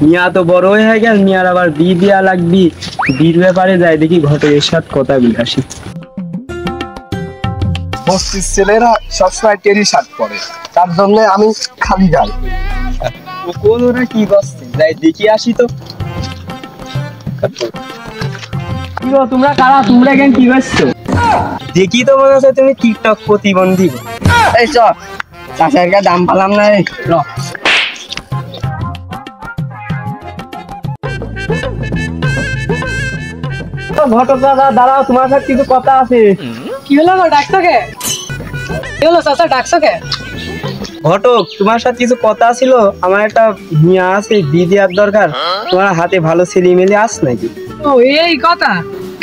মিয়া তো বড় হয়ে গেল, মিয়ার আবার বিয়ে দেয়া লাগবি। বিয়ের ব্যাপারে যাই দেখি ঘটকের সাথে কথা বলে বস্তির ছেলেরা সবসময় টেরি শার্ট পরে, তার জন্য আমি খালি যাই। কোন ওরা কি করছে, যাই দেখি আসি তো। কি গো, তোমরা কারা? তোমরা কেন কি করছো? দেখি তো মনে হচ্ছে তুমি টিকটক প্রতিবন্ধী। এই চ চাষের দাম পালাম না রে। ঘটক দাদা দাঁড়াও, তোমার সাথে কিছু কথা আছে। কি হলো গো, ডাকছো কে? কি হলো চাচা, ডাকছো কে? ঘটক, তোমার সাথে কিছু কথা ছিল। আমার একটা মিয়া আছে, বিয়ে দেওয়ার দরকার। তোমার হাতে ভালো ছেলে মেলে আস নাকি? ও এই কথা,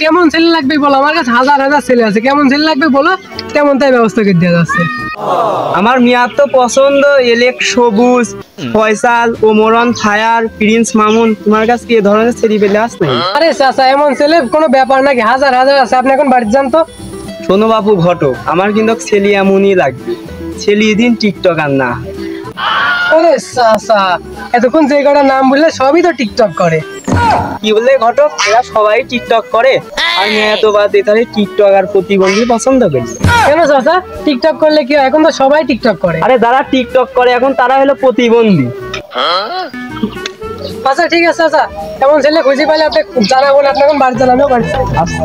কেমন ছেলে লাগবে বলো? আমার কাছে হাজার হাজার ছেলে আছে, কেমন ছেলে লাগবে বলো, তেমন তাই ব্যবস্থা করে দেওয়া যাচ্ছে। আমার মিয়ার তো পছন্দ এলেক সবুজ, ফয়সাল, ওমরন, ফায়ার, প্রিন্স মামুন। তোমার কাছে কি এ ধরনের ছেলে পেলে আস নাকি? আরে চাচা, এমন ছেলে কোনো ব্যাপার নাকি? হাজার হাজার আছে, আপনি এখন বাড়ি যান তো। শোনো বাপু ঘটক, আমার কিন্তু ছেলে এমনই লাগবে, ছেলে দিন টিকটক আর না। আরে চাচা, এতক্ষণ যে কটা নাম বললে সবই তো টিকটক করে। কি বললে ঘটক? এরা সবাই টিকটক করে, আর মেয়ে তো বাদ দিয়ে তাহলে টিকটক আর প্রতিবন্ধী পছন্দ করি। কেন চাচা, টিকটক করলে কি হয়? এখন তো সবাই টিকটক করে। আরে যারা টিকটক করে এখন তারা হলো প্রতিবন্ধী। আচ্ছা ঠিক আছে চাচা, এমন ছেলে খুঁজে পাইলে আপনি জানাবো, আপনি এখন বাড়ি যান, আমিও বাড়ি যাই। আচ্ছা।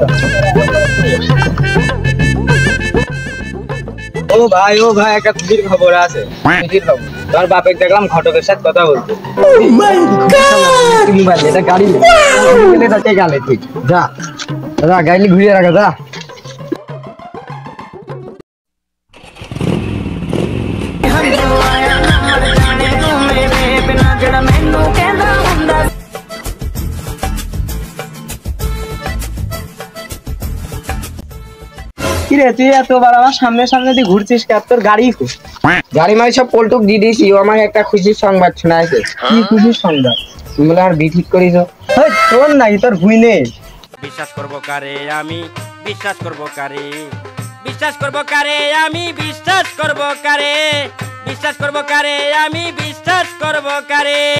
ও ভাই একটা খুশির খবর আছে। খুশির খবর, তোর বাপের দেখলাম ঘটকের সাথে কথা বলতে। এটা গাড়ি গেলে তুই যা যা, গাইলি ঘুরিয়ে রাখা যা। কিরে তুই এতবার আমার সামনে সামনে দিয়ে ঘুরছিস, তোর গাড়ি গাড়ি মারি সব পল্টুক দিয়ে দিয়েছি। ও আমাকে একটা খুশির সংবাদ শোনাইছে। কি খুশির সংবাদ? তুমি বলে আর বি ঠিক করিস? তোর নাই, তোর ভুই নেই। বিশ্বাস করবো কারে আমি, বিশ্বাস করবো কারে, বিশ্বাস করবো কারে আমি, বিশ্বাস করবো কারে, বিশ্বাস করবো কারে আমি, বিশ্বাস করবো কারে।